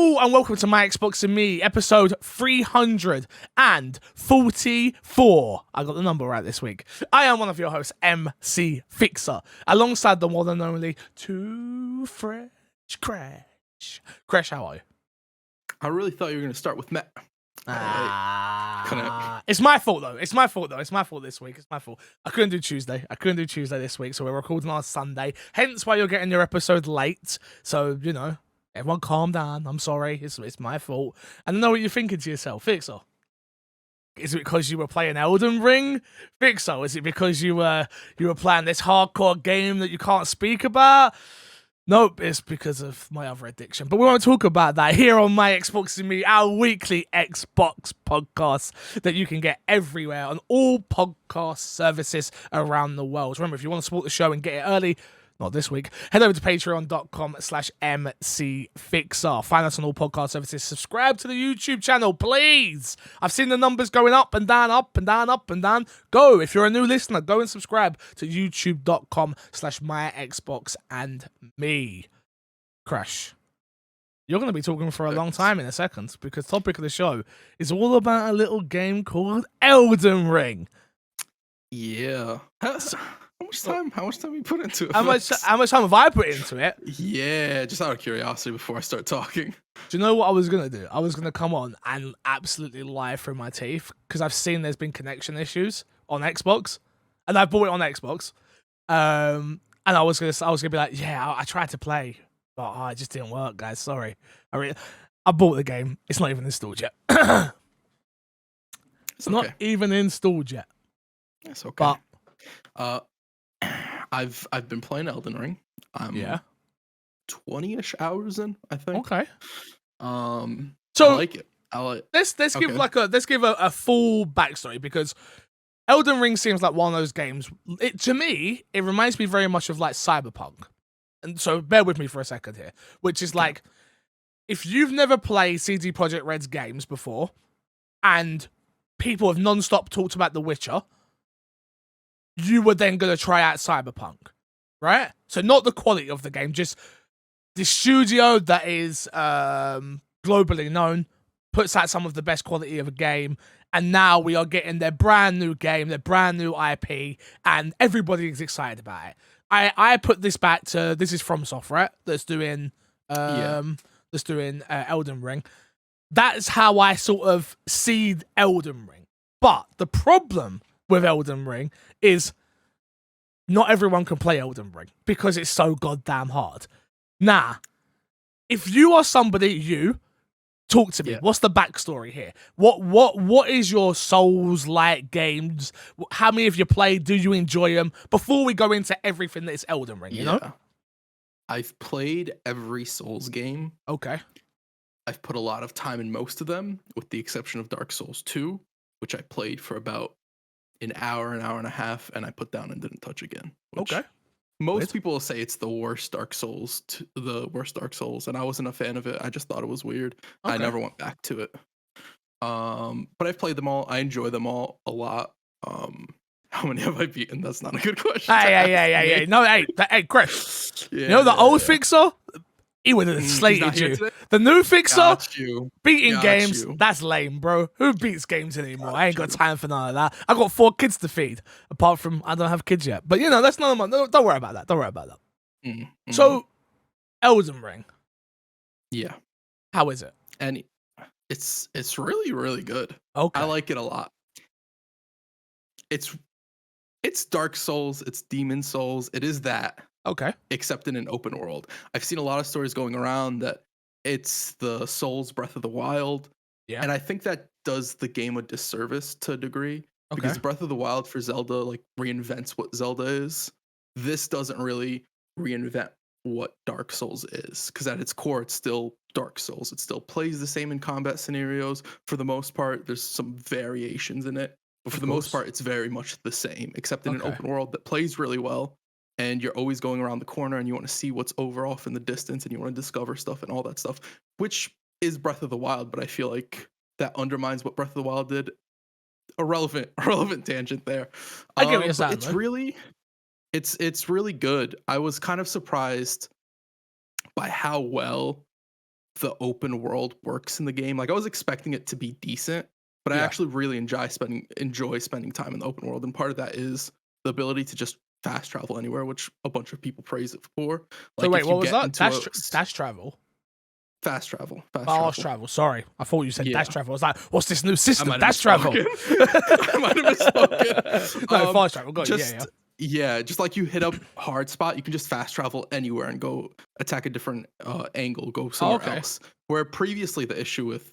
Hello and welcome to My Xbox and Me, episode 344. I got the number right this week. I am one of your hosts, MC Fixer, alongside the one and only Too Fresh Crash. Crash, how are you? I really thought you were going to start with Matt. It's my fault though. It's my fault this week. It's my fault. I couldn't do Tuesday this week, so we're recording on Sunday. Hence why you're getting your episode late. So, you know, everyone calm down. I'm sorry. It's my fault. And I know what you're thinking to yourself, Fixer. Is it because you were playing Elden Ring? Fixer, is it because you were playing this hardcore game that you can't speak about? Nope, it's because of my other addiction. But we won't talk about that here on My Xbox and Me, our weekly Xbox podcast that you can get everywhere on all podcast services around the world. Remember, if you want to support the show and get it early, not this week, head over to patreon.com/mcfixer. Find us on all podcast services. Subscribe to the YouTube channel, please. I've seen the numbers going up and down, up and down, up and down. Go, if you're a new listener, go and subscribe to youtube.com/myxboxandme. Crash. You're going to be talking for a long time in a second because topic of the show is all about a little game called Elden Ring. Yeah. How much time you put into it? How much time have I put into it? Yeah, just out of curiosity before I start talking. Do you know what I was going to do? I was going to come on and absolutely lie through my teeth because I've seen there's been connection issues on Xbox and I bought it on Xbox. And I was going to be like, yeah, I tried to play, but it just didn't work, guys. Sorry. I bought the game. It's not even installed yet. It's not even installed yet. That's okay. But I've been playing Elden Ring. 20-ish hours in, I think. Okay. So I like it. Let's give a full backstory because Elden Ring seems like one of those games. To me, it reminds me very much of like Cyberpunk. And so bear with me for a second here, which is like if you've never played CD Projekt Red's games before and people have non-stop talked about The Witcher, you were then going to try out Cyberpunk, right? So not the quality of the game, just the studio that is globally known, puts out some of the best quality of a game, and now we are getting their brand new game, their brand new IP, and everybody is excited about it. I put this back to, this is FromSoft, right? That's doing Elden Ring. That's how I sort of see Elden Ring. But the problem with Elden Ring is not everyone can play Elden Ring because it's so goddamn hard. Nah, if you are somebody, talk to me. Yeah. What's the backstory here? What is your Souls-like games? How many have you played? Do you enjoy them? Before we go into everything that is Elden Ring, you know? I've played every Souls game. Okay. I've put a lot of time in most of them, with the exception of Dark Souls 2, which I played for about an hour and a half, and I put down and didn't touch again. Okay. Most people will say it's the worst Dark Souls, and I wasn't a fan of it. I just thought it was weird. Okay. I never went back to it. But I've played them all. I enjoy them all a lot. How many have I beaten? That's not a good question. Hey. No, hey, Chris. You know the old Fixer? He would have slated you. The new Fixer, beating games, that's lame, bro. Who beats games anymore? I ain't got time for none of that. I got 4 kids to feed, apart from I don't have kids yet. But, you know, that's none of my... Don't worry about that. Mm-hmm. So, Elden Ring. Yeah. How is it? And it's really, really good. Okay. I like it a lot. It's Dark Souls. It's Demon Souls. It is that. Okay. Except in an open world. I've seen a lot of stories going around that it's the Souls Breath of the Wild. Yeah. And I think that does the game a disservice to a degree. Okay. Because Breath of the Wild for Zelda like reinvents what Zelda is. This doesn't really reinvent what Dark Souls is. Because at its core, it's still Dark Souls. It still plays the same in combat scenarios. For the most part, there's some variations in it. But for the most part, it's very much the same. Except in an open world that plays really well. And you're always going around the corner and you want to see what's over off in the distance and you want to discover stuff and all that stuff, which is Breath of the Wild. But I feel like that undermines what Breath of the Wild did. A relevant tangent there. I get what you're saying. It's really good. I was kind of surprised by how well the open world works in the game. Like I was expecting it to be decent, but I actually really enjoy spending time in the open world. And part of that is the ability to just fast travel anywhere, which a bunch of people praise it for. So Like wait, if what you was get that? into Dash travel. fast travel, fast Fast travel. travel. Sorry, I thought you said Yeah. dash travel. I was like, what's this new system? I might have Dash travel. I might have misspoken. No, fast travel. Got Just yeah. yeah, just like you hit a hard spot, you can just fast travel anywhere and go attack a different angle, go somewhere else. Where previously the issue with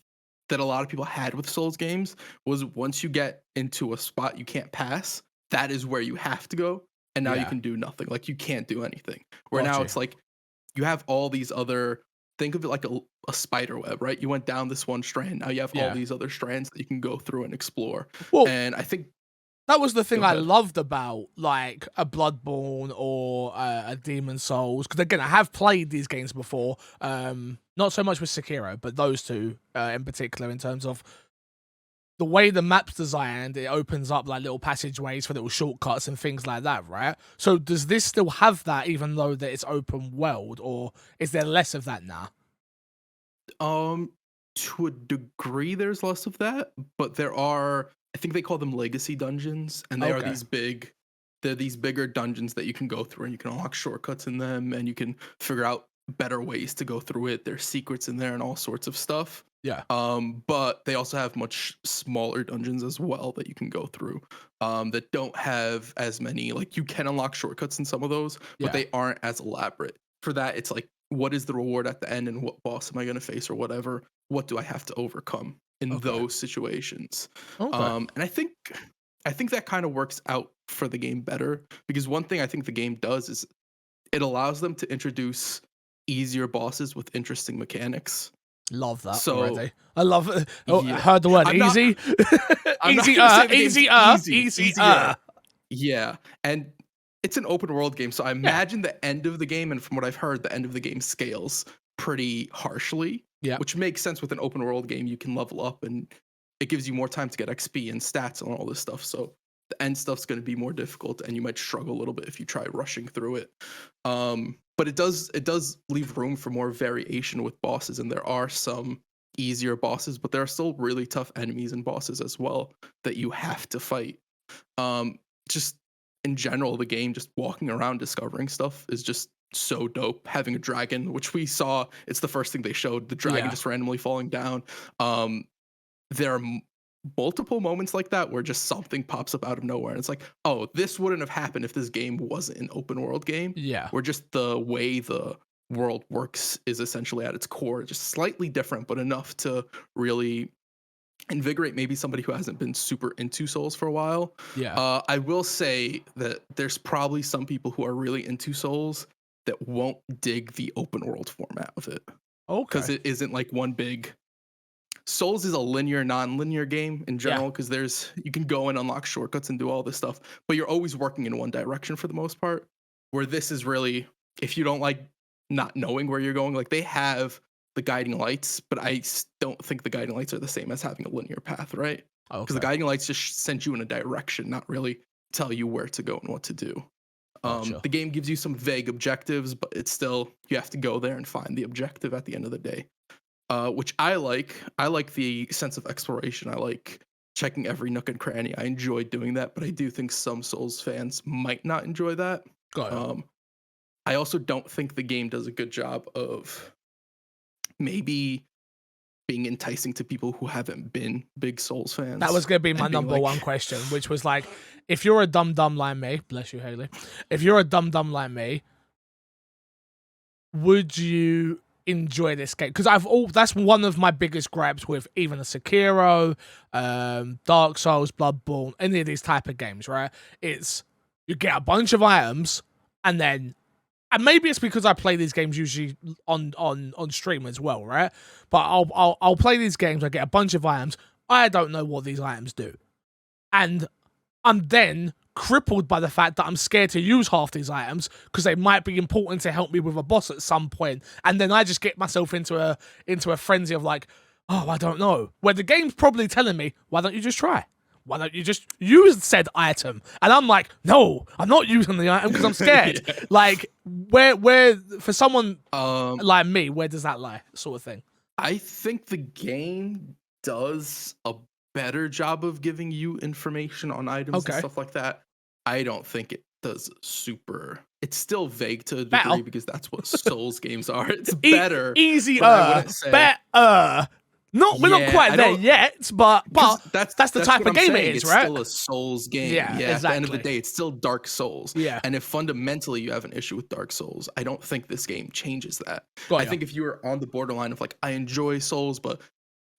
that a lot of people had with Souls games was once you get into a spot you can't pass, that is where you have to go, and now you can do nothing. Like you can't do anything. Where now it's like you have all these other. Think of it like a spider web, right? You went down this one strand. Now you have all these other strands that you can go through and explore. Well, and I think that was the thing I loved about like a Bloodborne or a Demon Souls, because again I have played these games before, not so much with Sekiro, but those two in particular, in terms of the way the map's designed. It opens up like little passageways for little shortcuts and things like that, right? So does this still have that, even though that it's open world, or is there less of that now? To a degree there's less of that, but there are, I think they call them legacy dungeons, and they are these bigger dungeons that you can go through, and you can unlock shortcuts in them, and you can figure out better ways to go through it. There's secrets in there and all sorts of stuff. Yeah. But they also have much smaller dungeons as well that you can go through, that don't have as many, like you can unlock shortcuts in some of those, but they aren't as elaborate. For that, it's like, what is the reward at the end, and what boss am I going to face or whatever? What do I have to overcome in those situations? And I think that kind of works out for the game better, because one thing I think the game does is it allows them to introduce easier bosses with interesting mechanics. Love that already. I love it. Oh, I heard the word easy. Easier. Yeah. And it's an open world game, so I imagine the end of the game, and from what I've heard, the end of the game scales pretty harshly. Yeah. Which makes sense. With an open world game, you can level up and it gives you more time to get XP and stats and all this stuff. So the end stuff's going to be more difficult, and you might struggle a little bit if you try rushing through it. But it does leave room for more variation with bosses, and there are some easier bosses, but there are still really tough enemies and bosses as well that you have to fight. Just in general, the game, just walking around discovering stuff is just so dope. Having a dragon, which we saw, it's the first thing they showed, the dragon just randomly falling down. There are multiple moments like that where just something pops up out of nowhere, and it's like, oh, this wouldn't have happened if this game wasn't an open world game. Yeah, where just the way the world works is essentially at its core just slightly different, but enough to really invigorate maybe somebody who hasn't been super into Souls for a while. Yeah. I will say that there's probably some people who are really into Souls that won't dig the open world format of it. Okay. Because it isn't like one big. Souls is a linear, non-linear game in general, because you can go and unlock shortcuts and do all this stuff, but you're always working in one direction for the most part. Where this is really, if you don't like not knowing where you're going, like they have the guiding lights, but I don't think the guiding lights are the same as having a linear path, right? Because the guiding lights just send you in a direction, not really tell you where to go and what to do. The game gives you some vague objectives, but it's still, you have to go there and find the objective at the end of the day. Which I like. I like the sense of exploration. I like checking every nook and cranny. I enjoy doing that, but I do think some Souls fans might not enjoy that. I also don't think the game does a good job of maybe being enticing to people who haven't been big Souls fans. That was going to be my number one question, which was like, if you're a dum-dum like me, bless you, Haley, if you're a dum-dum like me, would you enjoy this game? Because that's one of my biggest gripes with even a Sekiro, Dark Souls, Bloodborne, any of these type of games, right? It's you get a bunch of items, and maybe it's because I play these games usually on stream as well, right? But I'll play these games, I get a bunch of items, I don't know what these items do, and I'm then crippled by the fact that I'm scared to use half these items because they might be important to help me with a boss at some point, and then I just get myself into a frenzy of like, oh, I don't know, where the game's probably telling me, why don't you just try? Why don't you just use said item? And I'm like, no, I'm not using the item because I'm scared. Like, where for someone like me, where does that lie, sort of thing? I think the game does a better job of giving you information on items and stuff like that. I don't think it does super. It's still vague to a degree because that's what Souls games are. It's better, easier, but I wouldn't say better. We're not quite there yet, but that's the type of game it is, right? It's still a Souls game. Yeah, exactly. At the end of the day, it's still Dark Souls. Yeah. And if fundamentally you have an issue with Dark Souls, I don't think this game changes that. I think if you were on the borderline of like, I enjoy Souls, but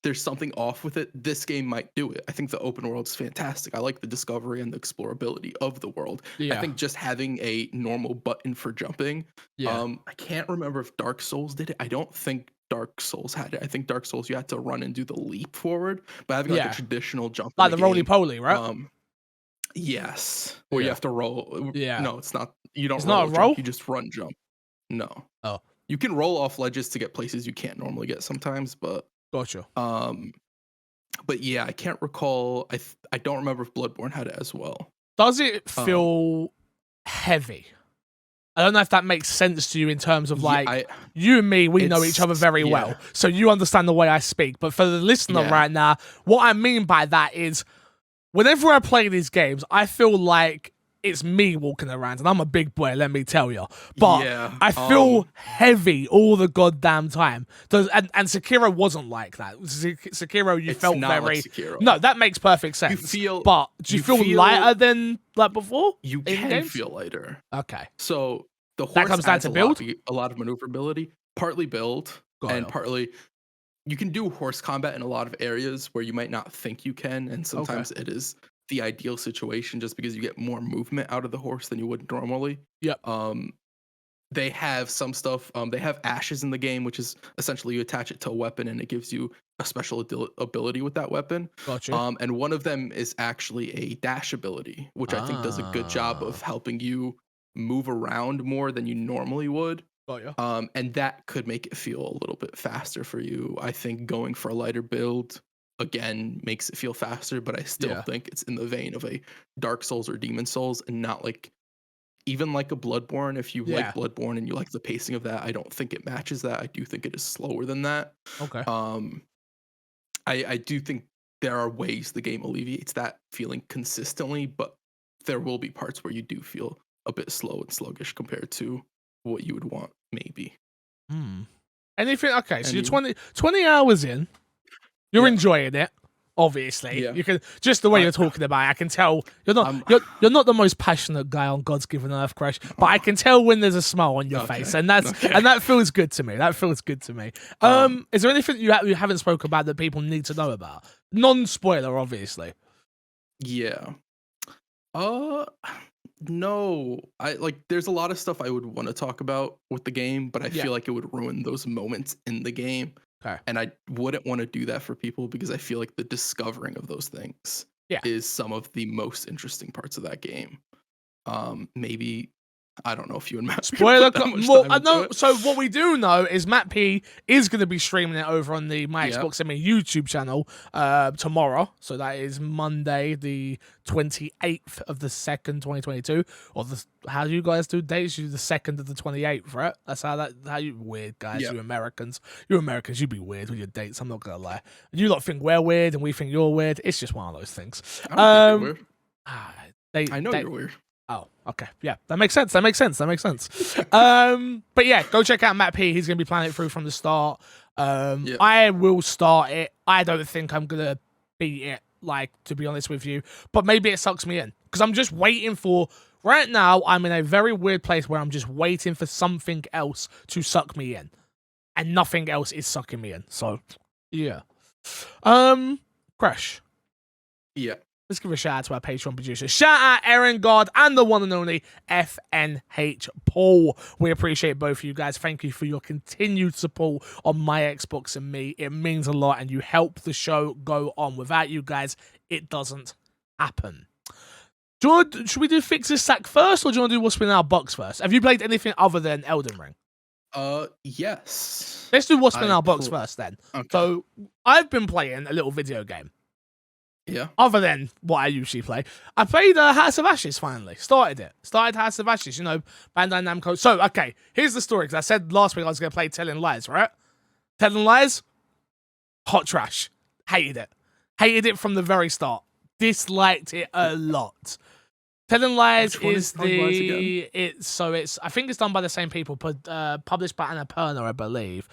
there's something off with it, this game might do it. I think the open world's fantastic. I like the discovery and the explorability of the world. I think just having a normal button for jumping. I can't remember if Dark Souls did it. I don't think Dark Souls had it. I think Dark Souls you had to run and do the leap forward, but having like a traditional jump, like the roly poly, right? Yes, where you have to roll. No, it's not. You don't. It's roll not a roll. Jump, you just run jump. No. Oh, you can roll off ledges to get places you can't normally get sometimes, but. Gotcha. But yeah, I can't recall. I don't remember if Bloodborne had it as well. Does it feel heavy? I don't know if that makes sense to you in terms of like you and me, we know each other very well, so you understand the way I speak. But for the listener right now, what I mean by that is, whenever I play these games, I feel like it's me walking around, and I'm a big boy, let me tell you. But I feel heavy all the goddamn time. And Sekiro wasn't like that. Sekiro, you felt very. Like Sekiro. No, that makes perfect sense. But do you feel lighter than like before? You can feel lighter. Okay. So the horse that comes down to build. A lot of maneuverability, partly build, and partly you can do horse combat in a lot of areas where you might not think you can, and sometimes it is the ideal situation just because you get more movement out of the horse than you would normally. Yep. They have some stuff. They have ashes in the game, which is essentially you attach it to a weapon and it gives you a special ability with that weapon. Gotcha. And one of them is actually a dash ability, which I think does a good job of helping you move around more than you normally would. And that could make it feel a little bit faster for you. I think going for a lighter build again makes it feel faster, but I still think it's in the vein of a Dark Souls or Demon Souls, and not like even like a Bloodborne. If you like Bloodborne and you like the pacing of that, I don't think it matches that. I do think it is slower than that. Okay. I do think there are ways the game alleviates that feeling consistently, but there will be parts where you do feel a bit slow and sluggish compared to what you would want, maybe. Anything? Okay, so you're 20 hours in. You're enjoying it, obviously. You can just the way you're talking about it, I can tell you're not you're not the most passionate guy on God's given earth, Crash. But I can tell when there's a smile on your face, and that feels good to me. That feels good to me. Is there anything you haven't spoken about that people need to know about? Non-spoiler, obviously. Yeah. No. There's a lot of stuff I would want to talk about with the game, but I feel like it would ruin those moments in the game. Okay. And I wouldn't want to do that for people because I feel like the discovering of those things is some of the most interesting parts of that game. Maybe I don't know if you and Matt spoiler. Well, I know. So what we do know is Matt P is going to be streaming it over on the My Xbox and Me YouTube channel tomorrow. So that is Monday, the 28th of the 2nd, 2022. Or how do you guys do dates? You the 2nd of the 28th, right? That's how you weird guys. You Americans, you be weird with your dates. I'm not gonna lie. You lot think we're weird and we think you're weird. It's just one of those things. I don't think you're weird. I know you're weird. Oh, okay. Yeah, that makes sense. But yeah, go check out Matt P. He's going to be playing it through from the start. I will start it. I don't think I'm going to beat it, to be honest with you. But maybe it sucks me in. Because I'm just waiting for... Right now, I'm in a very weird place where I'm just waiting for something else to suck me in. And nothing else is sucking me in. So, yeah. Crash. Yeah. Let's give a shout out to our Patreon producers. Shout out Aaron God and the one and only FNH Paul. We appreciate both of you guys. Thank you for your continued support on My Xbox and Me. It means a lot and you help the show go on. Without you guys, it doesn't happen. Should we do Fix This Sack first, or do you want to do What's Been in Our Box first? Have you played anything other than Elden Ring? Yes. Let's do What's Been in Our Box first then. Okay. So, I've been playing a little video game. Yeah. Other than what I usually play. I played House of Ashes finally. Started House of Ashes, Bandai Namco. So, okay, here's the story, because I said last week I was going to play Telling Lies, right? Telling Lies, hot trash. Hated it from the very start. Disliked it a lot. Telling Lies is it's I think it's done by the same people, but published by Annapurna, I believe.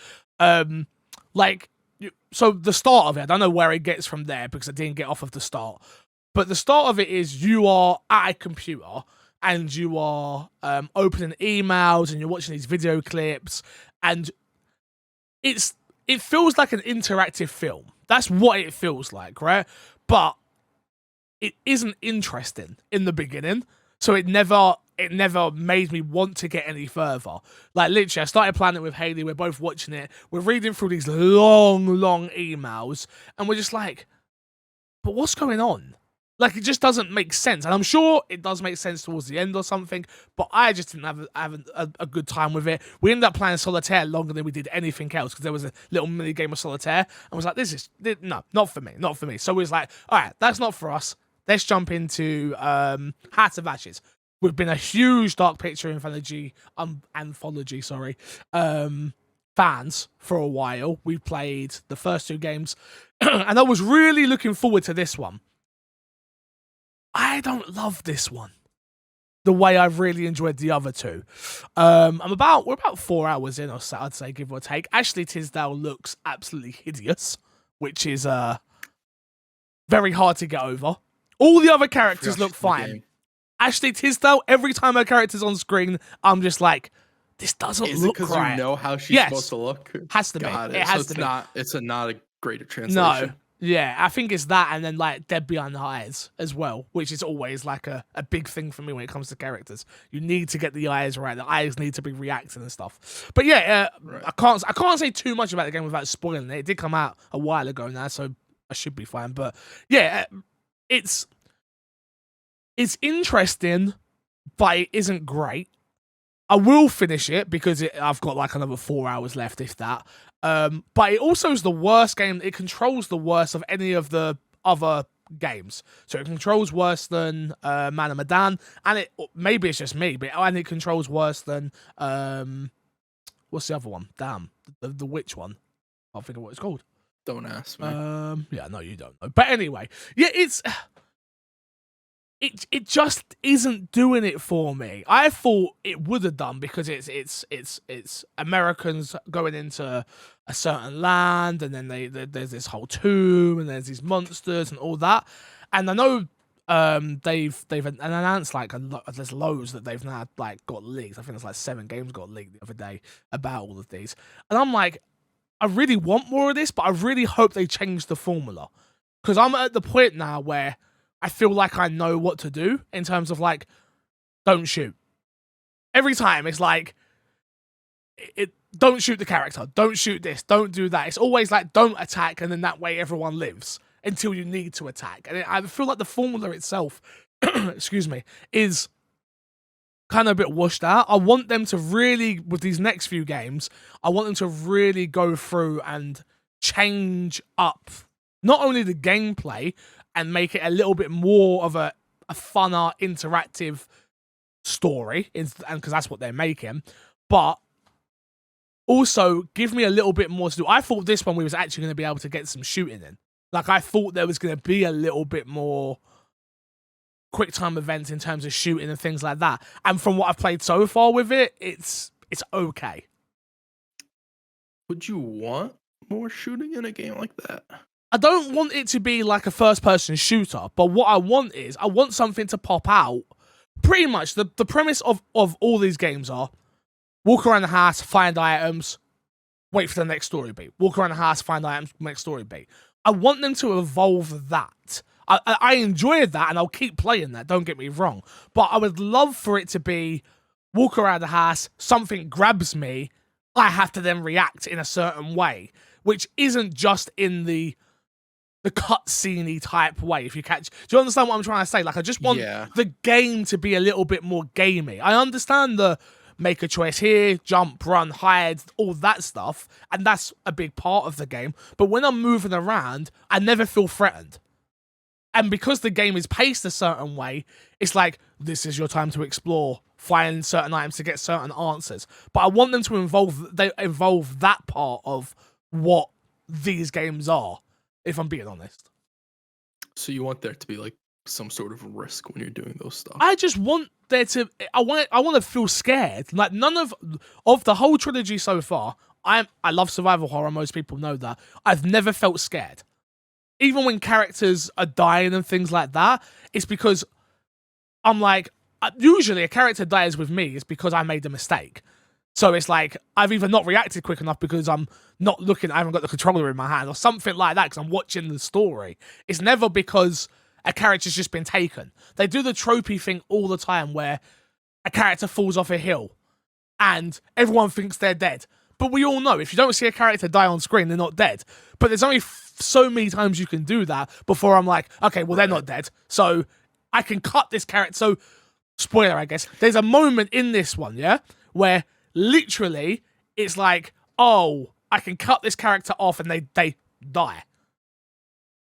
So the start of it, I don't know where it gets from there because I didn't get off of the start. But the start of it is you are at a computer and you are opening emails and you're watching these video clips, and it feels like an interactive film. That's what it feels like, right? But it isn't interesting in the beginning, so it never made me want to get any further. Like, literally, I started playing it with Haley, we're both watching it, we're reading through these long emails, and we're just like, but what's going on? Like, it just doesn't make sense. And I'm sure it does make sense towards the end or something, but I just didn't have a good time with it. We ended up playing Solitaire longer than we did anything else because there was a little mini game of Solitaire. And I was like, no, not for me. So we was like, all right, that's not for us. Let's jump into Heart of Ashes. We've been a huge Dark Picture anthology fans for a while. We played the first 2 games, and I was really looking forward to this one. I don't love this one the way I've really enjoyed the other 2. We're about 4 hours in, or so, I'd say, give or take. Ashley Tisdale looks absolutely hideous, which is very hard to get over. All the other characters look fine. Ashley Tisdale, every time her character's on screen, I'm just like, this doesn't look right. Is it because you know how she's supposed to look? Has to be. It has to be. It's not a great translation. No. Yeah, I think it's that, and then like Dead Behind the Eyes as well, which is always like a big thing for me when it comes to characters. You need to get the eyes right. The eyes need to be reacting and stuff. But yeah, right. I can't say too much about the game without spoiling it. It did come out a while ago now, so I should be fine. But yeah, it's interesting, but it isn't great. I will finish it because I've got like another 4 hours left, if that. But it also is the worst game. It controls the worst of any of the other games. So it controls worse than Man of Medan, and maybe it's just me, and it controls worse than what's the other one? Damn, the witch one. I can't think of what it's called. Don't ask me. Yeah, no, you don't know. But anyway, yeah, It just isn't doing it for me. I thought it would have done because it's Americans going into a certain land, and then there's this whole tomb, and there's these monsters and all that. And I know they've announced like there's loads that they've now like got leaked. I think there's like 7 games got leaked the other day about all of these. And I'm like, I really want more of this, but I really hope they change the formula, because I'm at the point now where I feel like I know what to do in terms of like, don't shoot. Every time it's like, don't shoot the character, don't shoot this, don't do that. It's always like, don't attack, and then that way everyone lives until you need to attack. And I feel like the formula itself, excuse me, is kind of a bit washed out. I want them to really, with these next few games, I want them to really go through and change up not only the gameplay, and make it a little bit more of a funner, interactive story, and because that's what they're making, but also give me a little bit more to do. I thought this one we was actually going to be able to get some shooting in. Like, I thought there was going to be a little bit more quick time events in terms of shooting and things like that. And from what I've played so far with it, it's okay. Would you want more shooting in a game like that? I don't want it to be like a first-person shooter, but what I want is, I want something to pop out. Pretty much, the premise of all these games are, walk around the house, find items, wait for the next story beat. Walk around the house, find items, next story beat. I want them to evolve that. I enjoyed that, and I'll keep playing that, don't get me wrong. But I would love for it to be, walk around the house, something grabs me, I have to then react in a certain way, which isn't just in the cutscene-y type way, if you catch. Do you understand what I'm trying to say? Like, I just want the game to be a little bit more gamey. I understand the make a choice here, jump, run, hide, all that stuff, and that's a big part of the game. But when I'm moving around, I never feel threatened. And because the game is paced a certain way, it's like, this is your time to explore, find certain items to get certain answers. But I want them to involve that part of what these games are, if I'm being honest. So you want there to be like some sort of risk when you're doing those stuff. I just want there to. I want to feel scared. Like none of the whole trilogy so far. I love survival horror. Most people know that. I've never felt scared. Even when characters are dying and things like that, it's because I'm like, usually a character dies with me is because I made a mistake. So it's like, I've either not reacted quick enough because I'm not looking, I haven't got the controller in my hand or something like that because I'm watching the story. It's never because a character's just been taken. They do the tropey thing all the time where a character falls off a hill and everyone thinks they're dead. But we all know if you don't see a character die on screen, they're not dead. But there's only so many times you can do that before I'm like, okay, well, they're not dead. So I can cut this character. So, spoiler, I guess. There's a moment in this one, yeah, where literally it's like, oh, I can cut this character off and they die.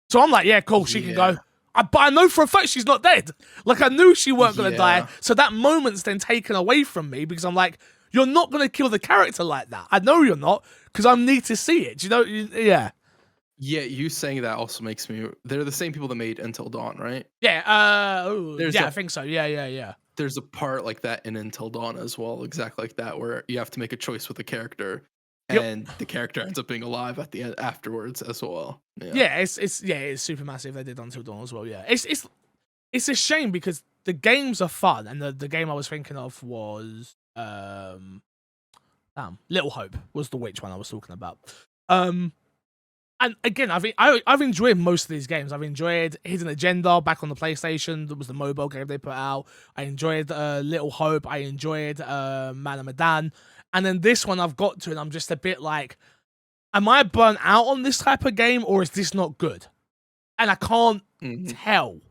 So I'm like, yeah, cool, she can go. But I know for a fact she's not dead. Like, I knew she weren't going to die. So that moment's then taken away from me because I'm like, you're not going to kill the character like that. I know you're not because I need to see it. You know? Yeah. Yeah, you saying that also makes me... They're the same people that made Until Dawn, right? Yeah, I think so. Yeah. There's a part like that in Until Dawn as well, exactly like that, where you have to make a choice with a character, and the character ends up being alive at the end afterwards as well. Yeah, it's super massive. They did Until Dawn as well. Yeah, it's a shame because the games are fun, and the game I was thinking of was Little Hope was the witch one I was talking about. And again, I've enjoyed most of these games. I've enjoyed Hidden Agenda back on the PlayStation. That was the mobile game they put out. I enjoyed Little Hope. I enjoyed Man of Medan. And then this one I've got to, and I'm just a bit like, am I burnt out on this type of game, or is this not good? And I can't tell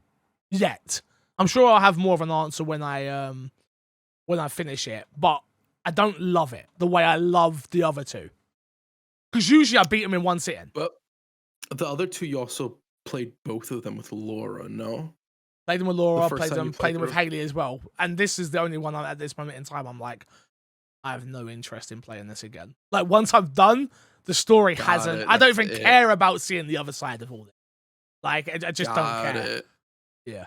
yet. I'm sure I'll have more of an answer when I finish it, but I don't love it the way I love the other two. Because usually I beat them in one sitting. But the other two, you also played both of them with Laura, no? Played them with Laura, played them with Haley as well. And this is the only one at this moment in time I'm like, I have no interest in playing this again. Like, once I've done, the story hasn't... I don't even care about seeing the other side of all this. Like, I just don't care. Yeah.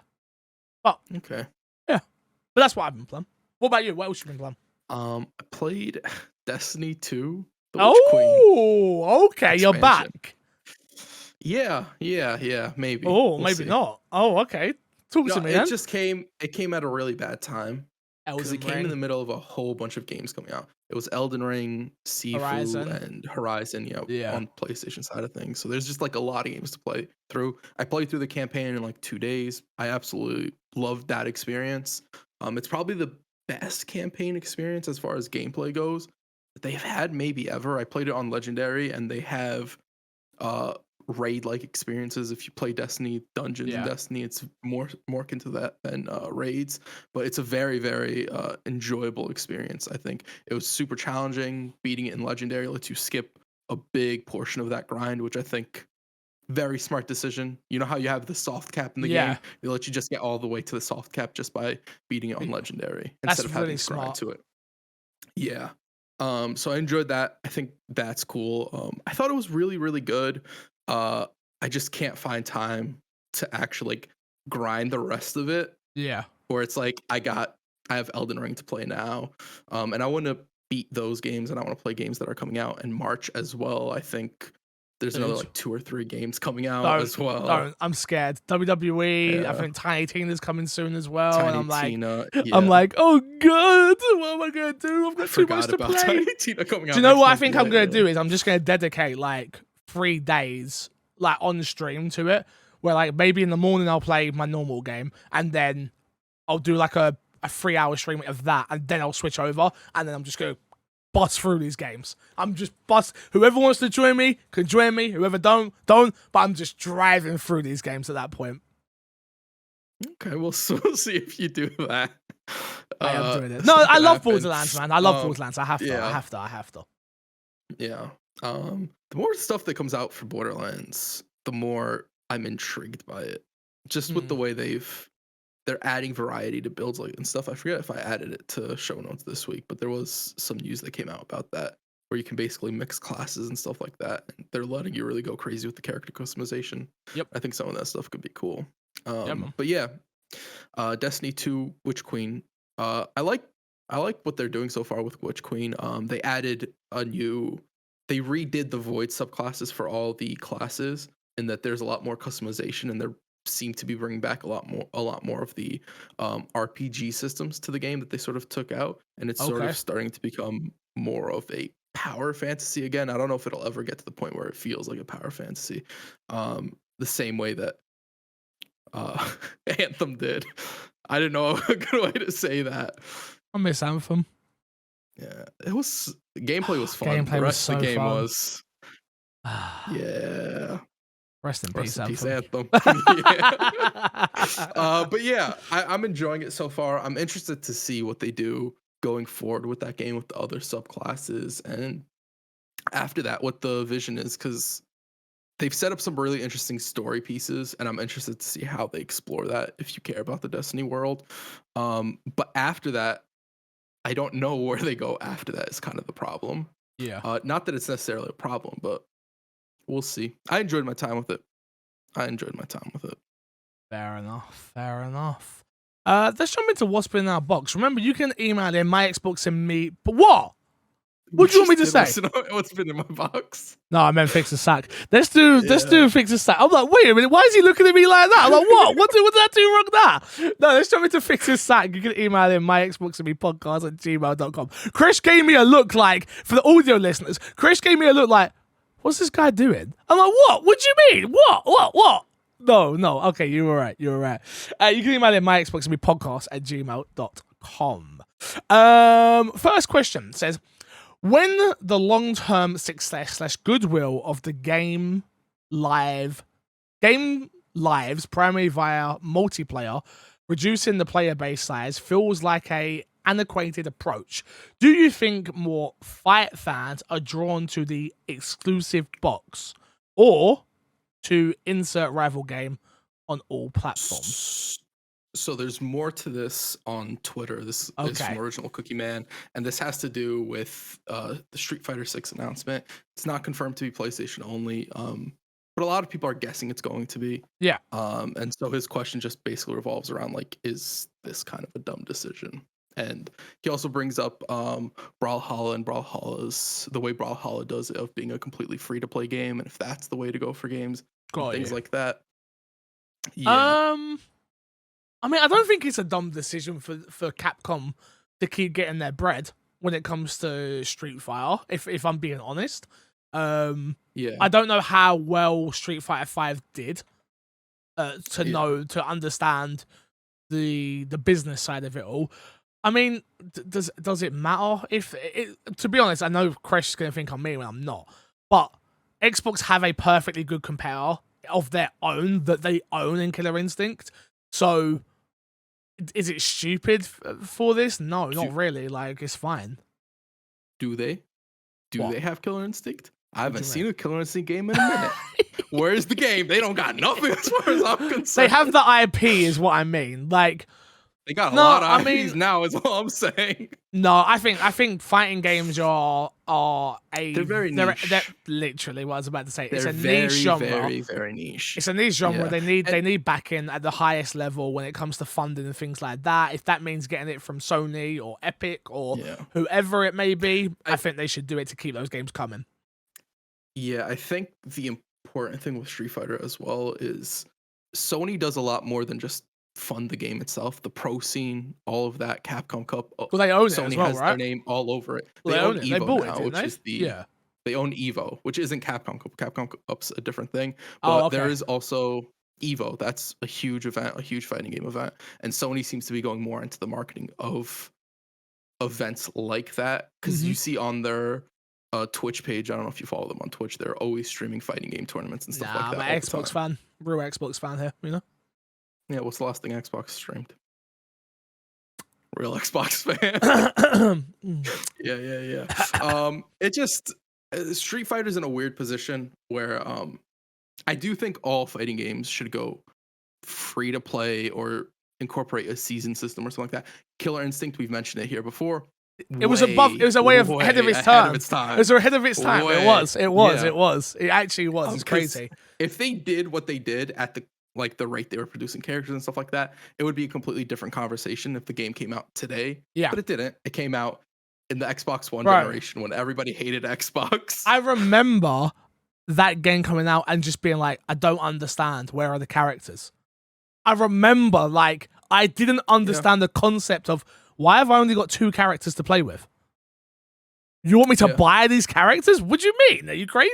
But, okay. Yeah. But that's what I've been playing. What about you? What else you been playing? I played Destiny 2. Oh, okay, you're back. Yeah, maybe. Oh, maybe not. Oh, okay. Talk to me, it just came at a really bad time. Because it came in the middle of a whole bunch of games coming out. It was Elden Ring, Sifu, and Horizon, on PlayStation side of things. So there's just like a lot of games to play through. I played through the campaign in like 2 days. I absolutely loved that experience. It's probably the best campaign experience as far as gameplay goes that they've had maybe ever. I played it on Legendary, and they have raid-like experiences. If you play Destiny dungeons in Destiny, it's more akin to that than raids. But it's a very, very enjoyable experience. I think it was super challenging. Beating it in Legendary lets you skip a big portion of that grind, which I think very smart decision. You know how you have the soft cap in the game? They let you just get all the way to the soft cap just by beating it on Legendary instead of having to grind to it. Yeah. So I enjoyed that. I think that's cool. I thought it was really, really good. I just can't find time to actually like grind the rest of it. Yeah. Or it's like I have Elden Ring to play now. And I want to beat those games, and I want to play games that are coming out in March as well. I think there's another like 2 or 3 games coming out as well. I'm scared. WWE, I think Tiny Tina's coming soon as well. Tiny and I'm like, Tina, I'm like, oh god, what am I gonna do? I've got too much to play. Tiny Tina coming out. Do you know what I think I'm gonna do is I'm just gonna dedicate like 3 days like on stream to it, where like maybe in the morning I'll play my normal game, and then I'll do like a 3-hour stream of that, and then I'll switch over, and then I'm just gonna bust through these games. I'm just whoever wants to join me can join me. Whoever don't. But I'm just driving through these games at that point. Okay, we'll see if you do that. I am doing it. No, I love Borderlands, man. I love Borderlands. I have to. Yeah. The more stuff that comes out for Borderlands, the more I'm intrigued by it. Just with the way they're adding variety to builds and stuff. I forget if I added it to show notes this week, but there was some news that came out about that. where you can basically mix classes and stuff like that. And they're letting you really go crazy with the character customization. Yep. I think some of that stuff could be cool. Yeah, man. But yeah, Destiny 2 Witch Queen. I like what they're doing so far with Witch Queen. They added they redid the Void subclasses for all the classes, and that there's a lot more customization, and they seem to be bringing back a lot more of the RPG systems to the game that they sort of took out, and it's sort Okay. of starting to become more of a power fantasy again. I don't know if it'll ever get to the point where it feels like a power fantasy, the same way that Anthem did. I didn't know a good way to say that. I miss Anthem. Yeah, gameplay was fun. Gameplay The was rest so of the game fun. was yeah. Rest in peace, Anthem. Anthem. But yeah, I'm enjoying it so far. I'm interested to see what they do going forward with that game with the other subclasses, and after that, what the vision is, because they've set up some really interesting story pieces, and I'm interested to see how they explore that if you care about the Destiny world. But after that, I don't know where they go after that is kind of the problem. Yeah. Not that it's necessarily a problem, but we'll see. I enjoyed my time with it. Fair enough. Let's jump into what's been in our box. Remember, you can email in my Xbox and me. But what? What do you want me to say? What's been in my box? No, I meant fix the sack. Let's do fix the sack. I'm like, wait a minute, why is he looking at me like that? I'm like, what? What did I do wrong there? No, let's jump into fix the sack. You can email in my Xbox and me podcast at gmail.com. Chris gave me a look like, for the audio listeners, Chris gave me a look like, what's this guy doing? I'm like, what? What do you mean? What? No. Okay, you were right. You can email in my Xbox and me podcast at gmail.com. First question says, when the long-term success / goodwill of the game lives primarily via multiplayer, reducing the player base size feels like a antiquated approach. Do you think more fight fans are drawn to the exclusive box or to insert rival game on all platforms? So there's more to this on Twitter. This is from Original Cookie Man, and this has to do with the Street Fighter 6 announcement. It's not confirmed to be PlayStation only, but a lot of people are guessing it's going to be. Yeah. And so his question just basically revolves around, like, is this kind of a dumb decision? And he also brings up Brawlhalla and Brawlhalla's the way Brawlhalla does it of being a completely free to play game, and if that's the way to go for games, things like that. Yeah. I mean, I don't think it's a dumb decision for Capcom to keep getting their bread when it comes to Street Fighter, if I'm being honest. Yeah. I don't know how well Street Fighter 5 did to understand the business side of it all. I mean, does it matter? To be honest, I know Crash is going to think I'm mean when I'm not, but Xbox have a perfectly good competitor of their own that they own in Killer Instinct. So, is it stupid for this? No, not really. Like, it's fine. Do they? They have Killer Instinct? I haven't seen a Killer Instinct game in a minute. Where's the game? They don't got nothing as far as I'm concerned. They have the IP, is what I mean. Like, they got a lot of IPs now, is all I'm saying. No, I think fighting games are they're very niche. They're literally what I was about to say. They're it's a niche genre. Very, very niche. It's a niche genre. Yeah. They need backing at the highest level when it comes to funding and things like that. If that means getting it from Sony or Epic or whoever it may be, I think they should do it to keep those games coming. Yeah, I think the important thing with Street Fighter as well is Sony does a lot more than just fund the game itself, the pro scene, all of that. Capcom Cup. Well, they own Sony it as well, has right? their name all over it. Well, they own it. Evo they bought now, it, which is they own Evo, which isn't Capcom Cup. Capcom Cup's a different thing. But there is also Evo. That's a huge event, a huge fighting game event, and Sony seems to be going more into the marketing of events like that, because you see on their Twitch page, I don't know if you follow them on Twitch, they're always streaming fighting game tournaments and stuff like that. I'm an Xbox fan, real Xbox fan here, you know. Yeah, what's the last thing Xbox streamed? Real Xbox fan. Yeah. It just Street Fighter's in a weird position where I do think all fighting games should go free to play or incorporate a season system or something like that. Killer Instinct, we've mentioned it here before. It was above. It was a way of ahead of its time. It was ahead of its time. Way. It was. Yeah. It was. It actually was. It's crazy. If they did what they did at the rate they were producing characters and stuff like that, it would be a completely different conversation if the game came out today. Yeah. But it didn't. It came out in the Xbox One generation when everybody hated Xbox. I remember that game coming out and just being like, I don't understand. Where are the characters? I remember, like, I didn't understand the concept of why have I only got 2 characters to play with? You want me to buy these characters? What do you mean? Are you crazy?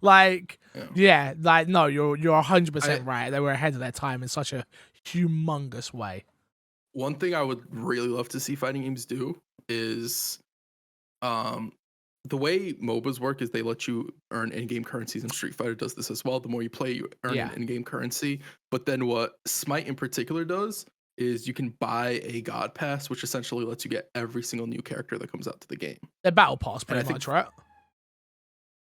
Like, like, no, you're 100% right. They were ahead of their time in such a humongous way. One thing I would really love to see fighting games do is the way MOBAs work is they let you earn in-game currencies, and Street Fighter does this as well. The more you play, you earn an in-game currency. But then what Smite in particular does is you can buy a God Pass, which essentially lets you get every single new character that comes out to the game. Their Battle Pass, pretty much, right?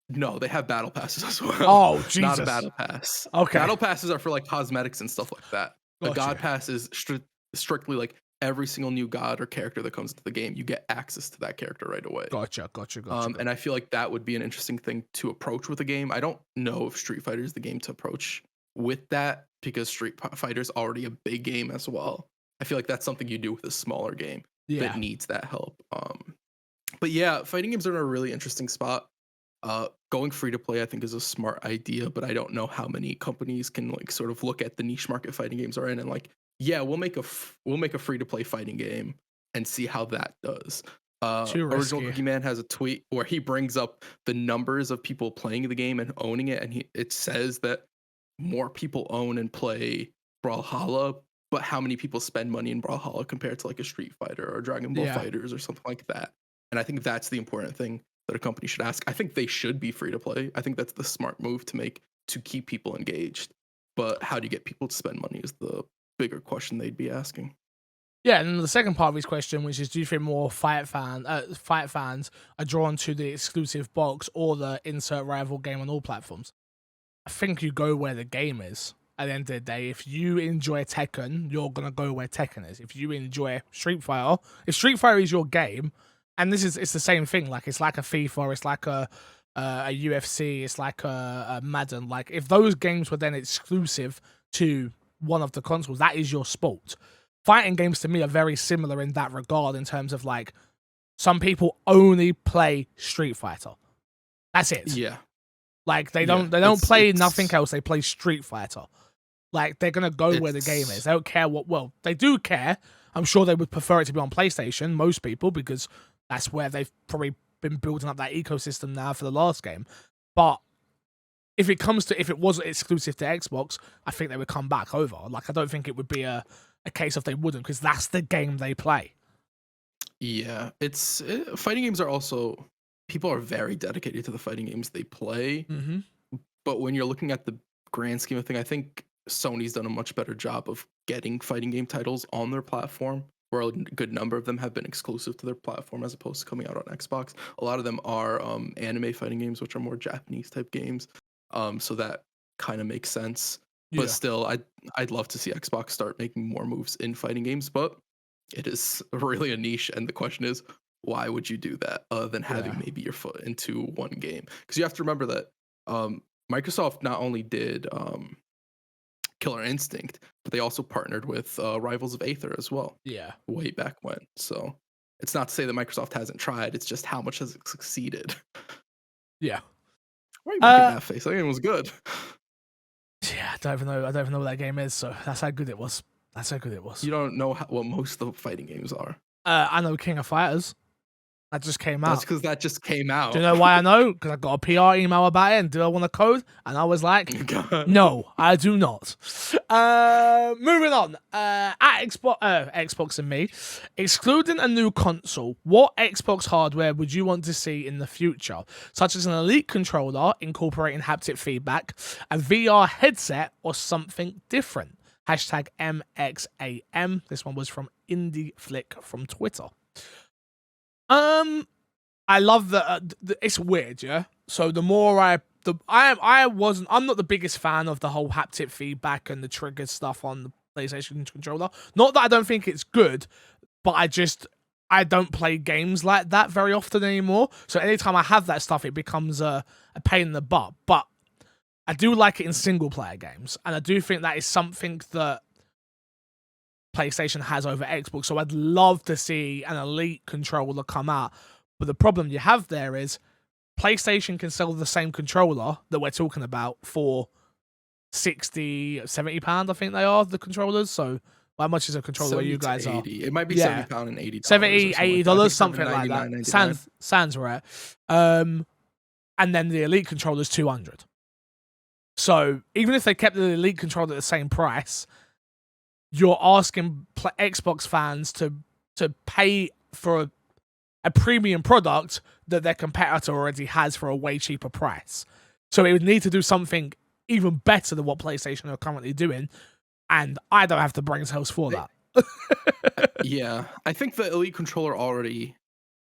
No, they have Battle Passes as well. Oh, Jesus. Not a Battle Pass. Okay. Battle Passes are for like cosmetics and stuff like that. Gotcha. A God Pass is strictly like every single new god or character that comes into the game, you get access to that character right away. Gotcha. And I feel like that would be an interesting thing to approach with a game. I don't know if Street Fighter is the game to approach with that because Street Fighter is already a big game as well. I feel like that's something you do with a smaller game that needs that help. But yeah, fighting games are in a really interesting spot. Going free to play, I think, is a smart idea, but I don't know how many companies can like sort of look at the niche market fighting games are in and like, yeah, we'll make a free to play fighting game and see how that does. Original Cookie Man has a tweet where he brings up the numbers of people playing the game and owning it, and it says that more people own and play Brawlhalla, but how many people spend money in Brawlhalla compared to like a Street Fighter or Dragon Ball Fighters or something like that. And I think that's the important thing that a company should ask. I think they should be free to play. I think that's the smart move to make to keep people engaged. But how do you get people to spend money is the bigger question they'd be asking. Yeah, and the second part of his question, which is, do you think more fight fans are drawn to the exclusive box or the insert rival game on all platforms? I think you go where the game is. At the end of the day, if you enjoy Tekken, you're gonna go where Tekken is. If you enjoy Street Fighter, if Street Fighter is your game, and it's the same thing. Like it's like a FIFA, it's like a UFC, it's like a Madden. Like if those games were then exclusive to one of the consoles, that is your sport. Fighting games to me are very similar in that regard in terms of like some people only play Street Fighter. That's it. Yeah. Like they don't play nothing else. They play Street Fighter. Like they're gonna go where the game is. They don't care what. Well, they do care. I'm sure they would prefer it to be on PlayStation. Most people, because that's where they've probably been building up that ecosystem now for the last game. But if it was exclusive to Xbox, I think they would come back over. Like I don't think it would be a case of they wouldn't, because that's the game they play. Yeah, fighting games are also, people are very dedicated to the fighting games they play. Mm-hmm. But when you're looking at the grand scheme of things, I think Sony's done a much better job of getting fighting game titles on their platform, where a good number of them have been exclusive to their platform as opposed to coming out on Xbox. A lot of them are anime fighting games, which are more Japanese type games. So that kind of makes sense. But still, I'd love to see Xbox start making more moves in fighting games, but it is really a niche. And the question is, why would you do that other than having maybe your foot into one game? Because you have to remember that Microsoft not only did Killer Instinct, but they also partnered with Rivals of Aether as well. Yeah. Way back when. So it's not to say that Microsoft hasn't tried. It's just how much has it succeeded. Yeah. Why are you making that face? That game was good. Yeah, I don't even know what that game is, so that's how good it was. You don't know what most of the fighting games are. I know King of Fighters. That just came out. That's because that just came out. Do you know why I know? Because I got a PR email about it, and do I want a code? And I was like, no, I do not. Moving on. At Xbox and me, excluding a new console, what Xbox hardware would you want to see in the future? Such as an Elite controller incorporating haptic feedback, a VR headset, or something different? Hashtag MXAM. This one was from Indie Flick from Twitter. I love that. It's weird, yeah. So the more I'm not the biggest fan of the whole haptic feedback and the trigger stuff on the PlayStation controller. Not that I don't think it's good, but I don't play games like that very often anymore. So anytime I have that stuff, it becomes a pain in the butt. But I do like it in single player games, and I do think that is something that PlayStation has over Xbox. So I'd love to see an Elite controller come out. But the problem you have there is PlayStation can sell the same controller that we're talking about for 60, 70 pounds, I think they are, the controllers. So how much is a controller where you guys 80. are? It might be 70 pounds and $80. 70, $80, something like that. 99. Sounds right. And then the Elite controller's 200. So even if they kept the Elite controller at the same price, you're asking Xbox fans to pay for a premium product that their competitor already has for a way cheaper price. So it would need to do something even better than what PlayStation are currently doing, and I don't have the brain cells for that. Yeah, I think the Elite controller already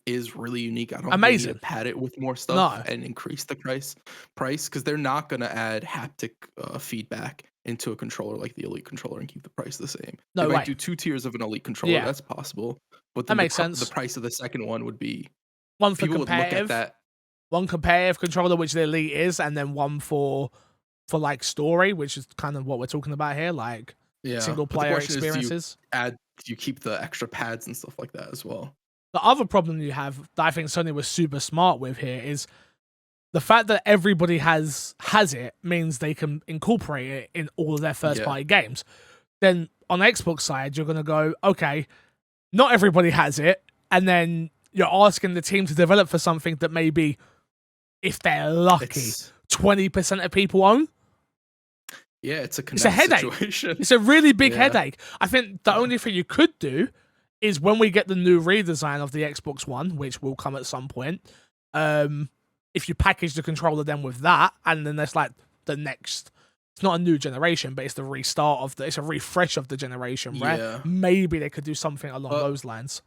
is really unique. I don't Amazing. think they need to pad it with more stuff and increase the price because they're not going to add haptic feedback into a controller like the Elite controller and keep the price the same. No they way. might do 2 tiers of an Elite controller. Yeah. That's possible, but that then makes sense. The price of the second one would be one for people competitive. would look at that. One competitive controller, which the Elite is, and then one for like story, which is kind of what we're talking about here, like single player experiences. Do you keep the extra pads and stuff like that as well? The other problem you have that I think Sony was super smart with here is the fact that everybody has it means they can incorporate it in all of their first party games. Then on the Xbox side, you're going to go, okay, not everybody has it, and then you're asking the team to develop for something that maybe, if they're lucky, 20% of people own. Yeah, it's a headache. Situation. It's a really big headache. I think the only thing you could do is when we get the new redesign of the Xbox One, which will come at some point, if you package the controller then with that, and then there's like the next, it's not a new generation, but it's the restart of it's a refresh of the generation, right? Yeah. Maybe they could do something along those lines.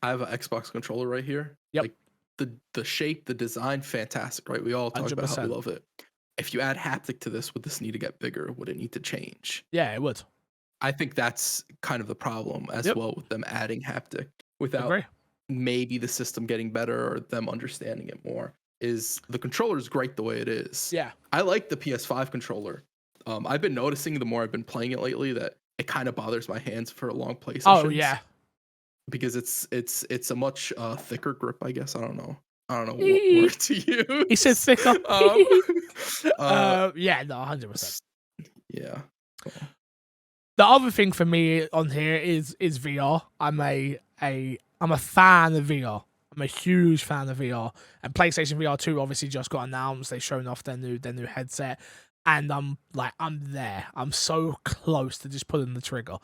I have an Xbox controller right here. Yep. Like the shape, the design, fantastic, right? We all talk 100%. About how we love it. If you add haptic to this, would this need to get bigger? Would it need to change? Yeah, it would. I think that's kind of the problem as well with them adding haptic without maybe the system getting better or them understanding it more. Is the controller is great the way it is. Yeah. I like the PS5 controller. I've been noticing the more I've been playing it lately that it kind of bothers my hands for a long play sessions. Oh yeah. Because it's a much thicker grip, I guess. I don't know what word to use. He said thicker. Yeah, no, 100%. Yeah. The other thing for me on here is VR. I'm a fan of VR. I'm a huge fan of VR. And PlayStation VR 2 obviously just got announced. They've shown off their new headset. And I'm there. I'm so close to just pulling the trigger.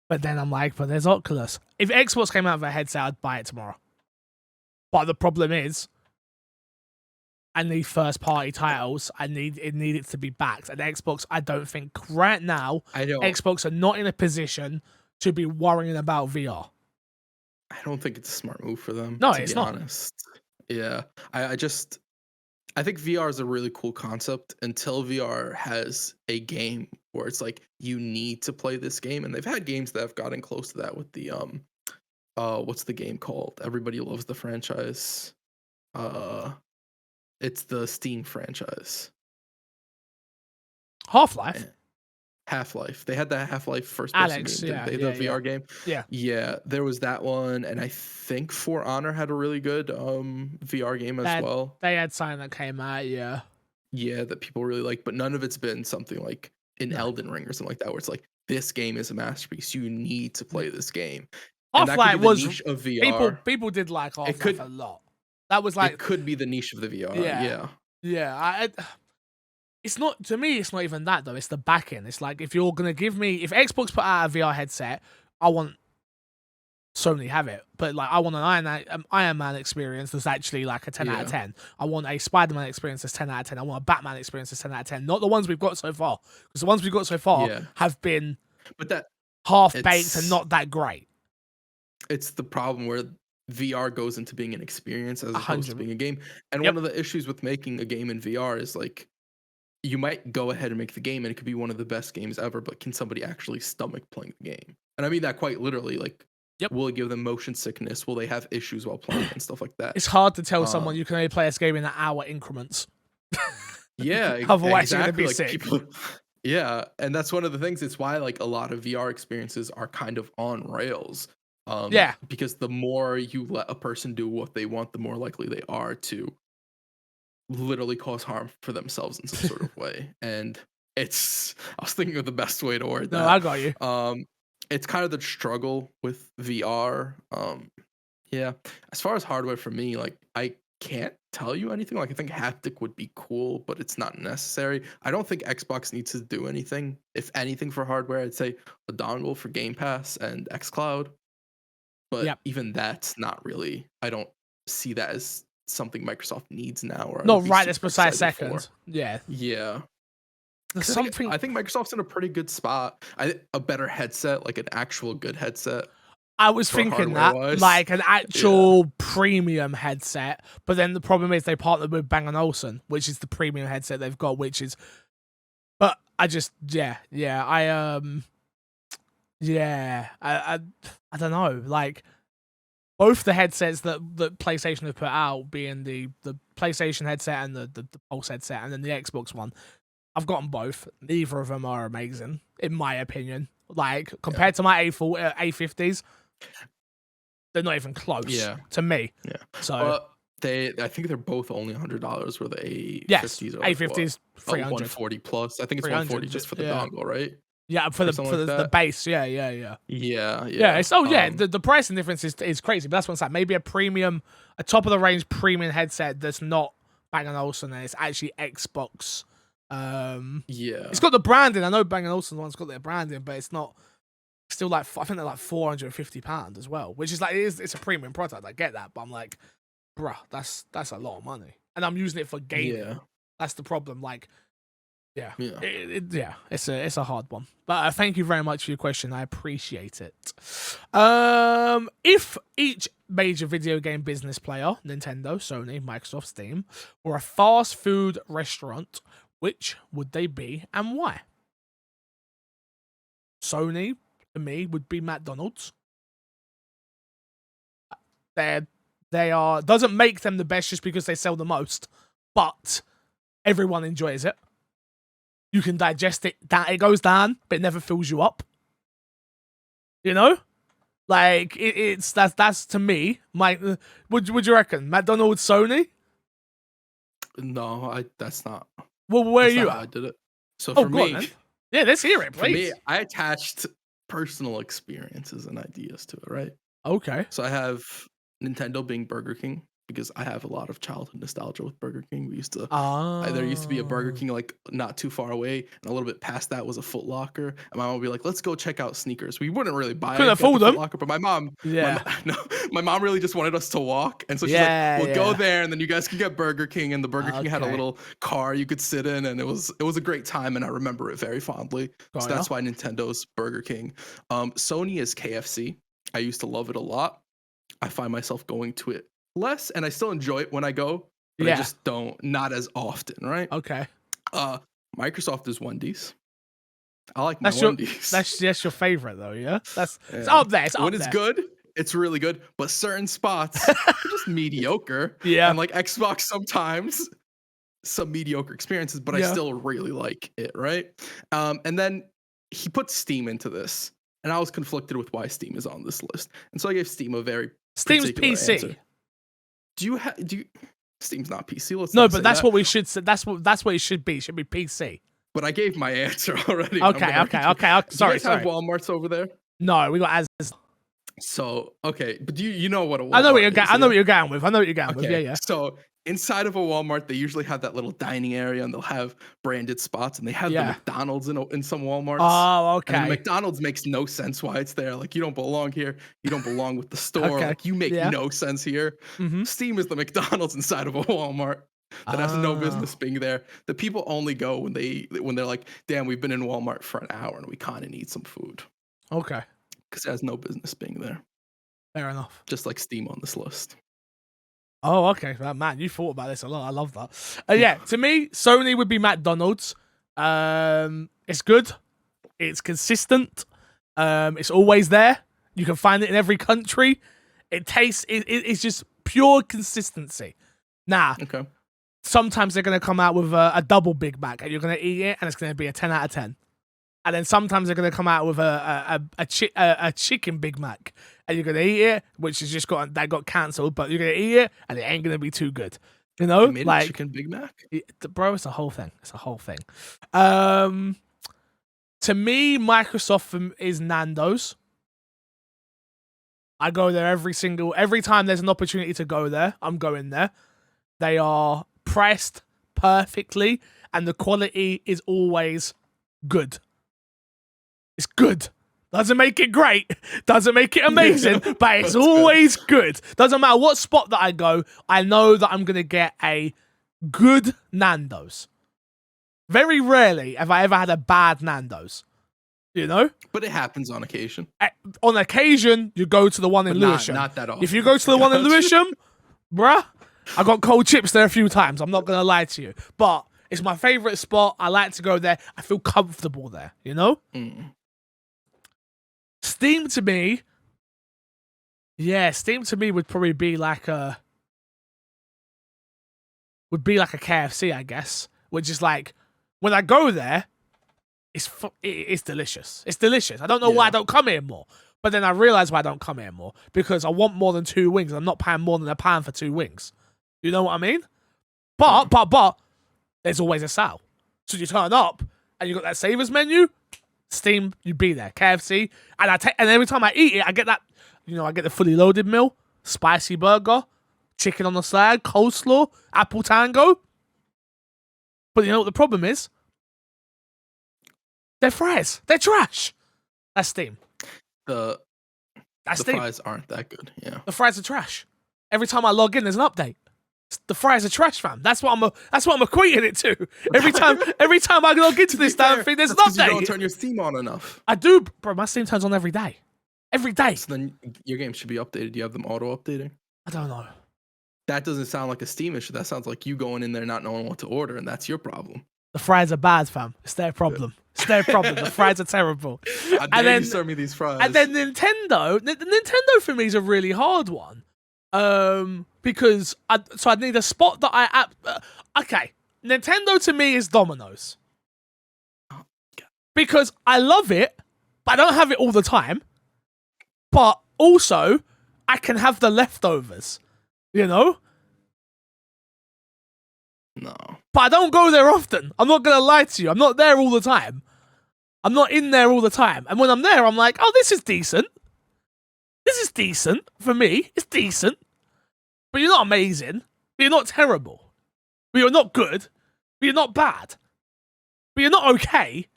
But then I'm like, but there's Oculus. If Xbox came out with a headset, I'd buy it tomorrow. But the problem is, I need first party titles. I need it to be backed. And Xbox, I don't think right now, Xbox are not in a position to be worrying about VR. I don't think it's a smart move for them. No, to it's be not. Honest. Yeah, I think VR is a really cool concept until VR has a game where it's like you need to play this game, and they've had games that have gotten close to that with the what's the game called? Everybody loves the franchise. It's the Steam franchise. Half-Life. Half-Life. They had that Half-Life first person game, the VR game. Yeah. Yeah, there was that one, and I think For Honor had a really good VR game as well. They had something that came out, yeah. Yeah, that people really like, but none of it's been something like an Elden Ring or something like that, where it's like, this game is a masterpiece. You need to play this game. Half-Life was niche of VR. People did like Half-Life a lot. That was like it could be the niche of the VR. Yeah. It's not, to me, it's not even that though. It's the back end. It's like, if you're going to give me, if Xbox put out a VR headset, I want Sony have it. But like, I want an Iron Man experience that's actually like a 10 out of 10. I want a Spider-Man experience that's 10 out of 10. I want a Batman experience that's 10 out of 10. Not the ones we've got so far. Because the ones we've got so far have been half-baked and not that great. It's the problem where VR goes into being an experience as opposed to being a game. And one of the issues with making a game in VR is like, you might go ahead and make the game and it could be one of the best games ever, but can somebody actually stomach playing the game? And I mean that quite literally. Like, Yep. Will it give them motion sickness? Will they have issues while playing and stuff like that? It's hard to tell someone you can only play this game in hour increments. Yeah, Otherwise exactly. you're gonna be like sick. People, yeah, and that's one of the things. It's why like a lot of VR experiences are kind of on rails. Yeah. Because the more you let a person do what they want, the more likely they are to literally cause harm for themselves in some sort of way. And I was thinking of the best way to word that. No, I got you. It's kind of the struggle with VR. Yeah. As far as hardware for me, like I can't tell you anything. Like I think haptic would be cool, but it's not necessary. I don't think Xbox needs to do anything. If anything for hardware, I'd say a dongle for Game Pass and xCloud. But even that's not really. I don't see that as something Microsoft needs now. Or Not right this precise second. for. Yeah. Yeah. There's I think Microsoft's in a pretty good spot. A better headset, like an actual good headset. I was thinking that, like an actual premium headset, but then the problem is they partnered with Bang & Olufsen, which is the premium headset they've got, which is. But I just, I don't know, like both the headsets that PlayStation have put out, being the PlayStation headset and the Pulse headset, and then the Xbox one. I've gotten both. Neither of them are amazing, in my opinion. Like compared to my A50s, they're not even close to me. Yeah. So I think they're both only $100. Where the A50s are A50s 300, 140 plus. I think it's 140 just for the dongle, right? Yeah, for the base. Yeah. It's the pricing difference is crazy, but that's what I'm saying. Maybe a top of the range premium headset that's not Bang & Olufsen and it's actually Xbox. It's got the branding. I know Bang & Olufsen one's got their branding, but it's not. Still, like I think they're like £450 as well, which is like it's a premium product. I get that, but I'm like, bruh, that's a lot of money, and I'm using it for gaming. Yeah. That's the problem. Like, it's a hard one. But thank you very much for your question. I appreciate it. If each major video game business player, Nintendo, Sony, Microsoft, Steam, were a fast food restaurant, which would they be and why? Sony, to me, would be McDonald's. They are doesn't make them the best just because they sell the most, but everyone enjoys it. You can digest it. It goes down, but it never fills you up. You know, like that's to me. Would you reckon McDonald's, Sony? No, that's not. Well, where are you at? I did it. So for me, let's hear it, please. For me, I attached personal experiences and ideas to it, right? Okay. So I have Nintendo being Burger King because I have a lot of childhood nostalgia with Burger King. There used to be a Burger King like not too far away, and a little bit past that was a Foot Locker. And my mom would be like, "Let's go check out sneakers." We wouldn't really buy Couldn't afford them. Foot Locker, but my mom, my mom really just wanted us to walk, and so she's like, "We'll go there, and then you guys can get Burger King." And the Burger King had a little car you could sit in, and it was a great time, and I remember it very fondly. So that's why Nintendo's Burger King. Sony is KFC. I used to love it a lot. I find myself going to it less, and I still enjoy it when I go, but I just not as often, right? Okay. Microsoft is Wendy's. I like my Wendy's. That's your favorite though, yeah? It's up there. When it's good, it's really good, but certain spots are just mediocre. Yeah. And like Xbox sometimes some mediocre experiences, but I still really like it, right? And then he put Steam into this, and I was conflicted with why Steam is on this list. And so I gave Steam a very Steam's PC. Answer. Steam's not PC. But that's what we should say. That's what it should be. It should be PC. But I gave my answer already. Okay. Sorry. Have Walmart's over there? No, we got as. So okay, but you know what a Walmart I know what you're going with. Yeah. So inside of a Walmart, they usually have that little dining area, and they'll have branded spots, and they have the McDonald's in some Walmarts. Oh, okay. And McDonald's makes no sense why it's there. Like, you don't belong here. You don't belong with the store. Like, you make no sense here. Mm-hmm. Steam is the McDonald's inside of a Walmart that has no business being there. The people only go when they're like, damn, we've been in Walmart for an hour and we kind of need some food. Okay. Because it has no business being there. Fair enough. Just like Steam on this list. Oh, okay. Man, you thought about this a lot. I love that. To me, Sony would be McDonald's. It's good. It's consistent. It's always there. You can find it in every country. It tastes. It's just pure consistency. Okay. Sometimes they're gonna come out with a double Big Mac, and you're gonna eat it, and it's gonna be a 10 out of 10. And then sometimes they're gonna come out with a chicken Big Mac, and you're gonna eat it, which is just got cancelled, but you're gonna eat it, and it ain't gonna be too good. You know, you made a chicken Big Mac, bro. It's a whole thing. It's a whole thing. To me, Microsoft is Nando's. I go there every time there's an opportunity to go there, I'm going there. They are priced perfectly, and the quality is always good. It's good. Doesn't make it great. Doesn't make it amazing, but it's always good. Doesn't matter what spot that I go, I know that I'm going to get a good Nando's. Very rarely have I ever had a bad Nando's. You know? But it happens on occasion. On occasion, you go to the one in Lewisham. Not that often. If you go to the one in Lewisham, bruh, I got cold chips there a few times. I'm not going to lie to you. But it's my favourite spot. I like to go there. I feel comfortable there, you know? Steam to me would probably be like a KFC, I guess. Which is like, when I go there, it's delicious. It's delicious. I don't know why I don't come here more. But then I realize why I don't come here more. Because I want more than 2 wings. I'm not paying more than £1 for 2 wings. You know what I mean? But, there's always a sale. So you turn up, and you got that Savers menu, Steam, you be there. KFC, and every time I eat it, I get that, I get the fully loaded meal, spicy burger, chicken on the side, coleslaw, apple tango. But you know what the problem is? Their fries. They're trash. That's Steam. The Steam. Fries aren't that good. Yeah. The fries are trash. Every time I log in, there's an update. The fries are trash, fam. That's what I'm equating it to. Every time I log into this damn thing, there's an update. You don't turn your Steam on enough. I do, bro. My Steam turns on every day. Every day. So then your game should be updated. Do you have them auto updating? I don't know. That doesn't sound like a Steam issue. That sounds like you going in there not knowing what to order, and that's your problem. The fries are bad, fam. It's their problem. It's their problem. The fries are terrible. And then you serve me these fries. And then Nintendo for me is a really hard one. Because I'd need a spot that okay, Nintendo to me is Domino's. Because I love it, but I don't have it all the time. But also, I can have the leftovers, you know? No. But I don't go there often. I'm not going to lie to you. I'm not there all the time. I'm not in there all the time. And when I'm there, I'm like, oh, this is decent. This is decent for me. It's decent. But you're not amazing. But you're not terrible. But you're not good. But you're not bad. But you're not okay.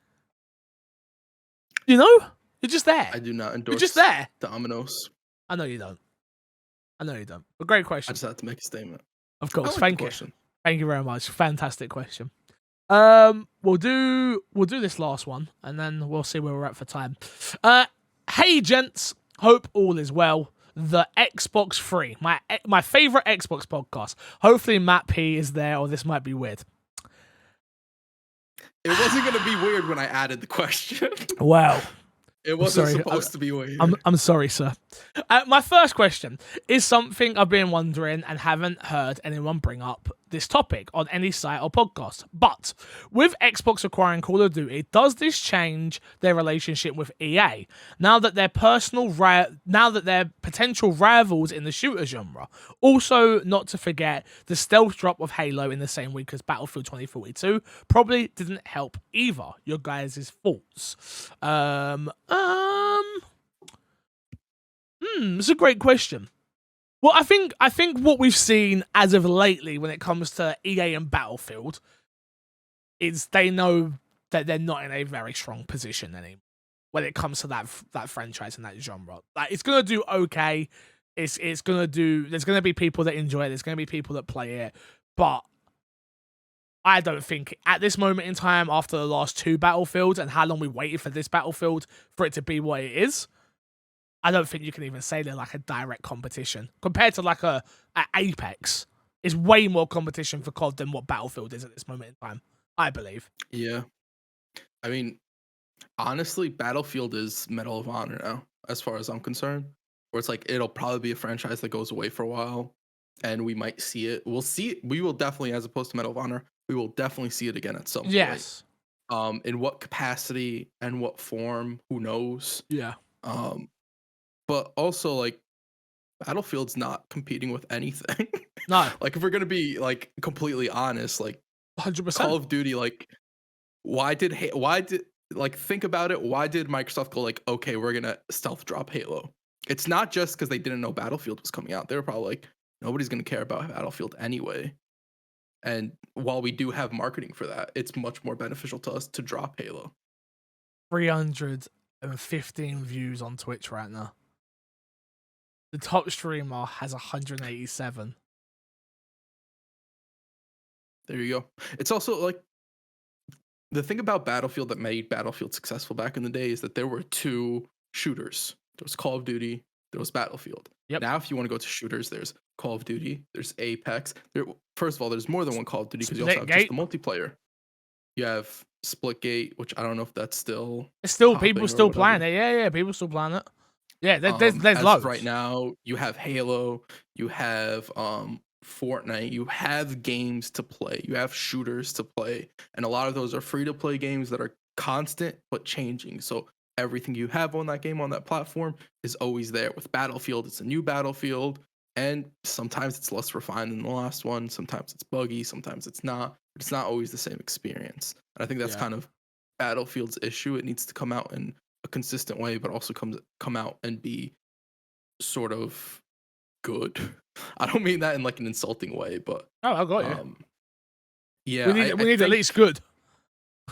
You know? You're just there. I do not endorse You're just there. Domino's. I know you don't. But great question. I just have to make a statement. Of course. Like Thank you. Question. Thank you very much. Fantastic question. We'll do this last one, and then we'll see where we're at for time. Hey gents, hope all is well. The Xbox Free, my favorite Xbox podcast. Hopefully Matt P is there, or this might be weird. It wasn't going to be weird when I added the question. Wow. It wasn't supposed to be weird. I'm sorry, sir. My first question is something I've been wondering and haven't heard anyone bring up this topic on any site or podcast. But with Xbox acquiring Call of Duty, does this change their relationship with EA now that they're potential rivals in the shooter genre? Also, not to forget, the stealth drop of Halo in the same week as Battlefield 2042 probably didn't help either. Your guys' thoughts. It's a great question. Well, I think what we've seen as of lately when it comes to EA and Battlefield is they know that they're not in a very strong position anymore when it comes to that franchise and that genre. Like, it's gonna do okay. It's gonna do. There's gonna be people that enjoy it. There's gonna be people that play it, but I don't think at this moment in time, after the last 2 Battlefields and how long we waited for this Battlefield for it to be what it is, I don't think you can even say they're like a direct competition. Compared to like a Apex, it's way more competition for COD than what Battlefield is at this moment in time, I believe. Yeah. I mean, honestly, Battlefield is Medal of Honor now. as far as I'm concerned. Where it's like it'll probably be a franchise that goes away for a while, and we might see it. We'll see it. We will definitely, as opposed to Medal of Honor, we will definitely see it again at some point. Yes. In what capacity and what form, who knows? Yeah. But also like Battlefield's not competing with anything. No. Like if we're gonna be like completely honest, like 100%. Call of Duty, like why did like think about it? Why did Microsoft go like, okay, we're gonna stealth drop Halo? It's not just because they didn't know Battlefield was coming out. They were probably like, nobody's gonna care about Battlefield anyway. And while we do have marketing for that, it's much more beneficial to us to drop Halo. 315 views on Twitch right now. The top streamer has 187. There you go. It's also like the thing about Battlefield that made Battlefield successful back in the day is that there were two shooters. There was Call of Duty, there was Battlefield. Yep. Now, if you want to go to shooters, there's Call of Duty, there's Apex. First of all, there's more than one Call of Duty because you also have just the multiplayer. You have Splitgate, which I don't know if that's still. It's still people still playing it. Yeah, people still playing it. Yeah, there's loads right now. You have Halo, you have Fortnite, you have games to play, you have shooters to play, and a lot of those are free to play games that are constant but changing. So everything you have on that game on that platform is always there. With Battlefield, it's a new Battlefield, and sometimes it's less refined than the last one. Sometimes it's buggy, sometimes it's not. But it's not always the same experience. And I think that's kind of Battlefield's issue. It needs to come out in a consistent way, but also come out and be sort of good. I don't mean that in like an insulting way, but I got you. Yeah, we need at least good.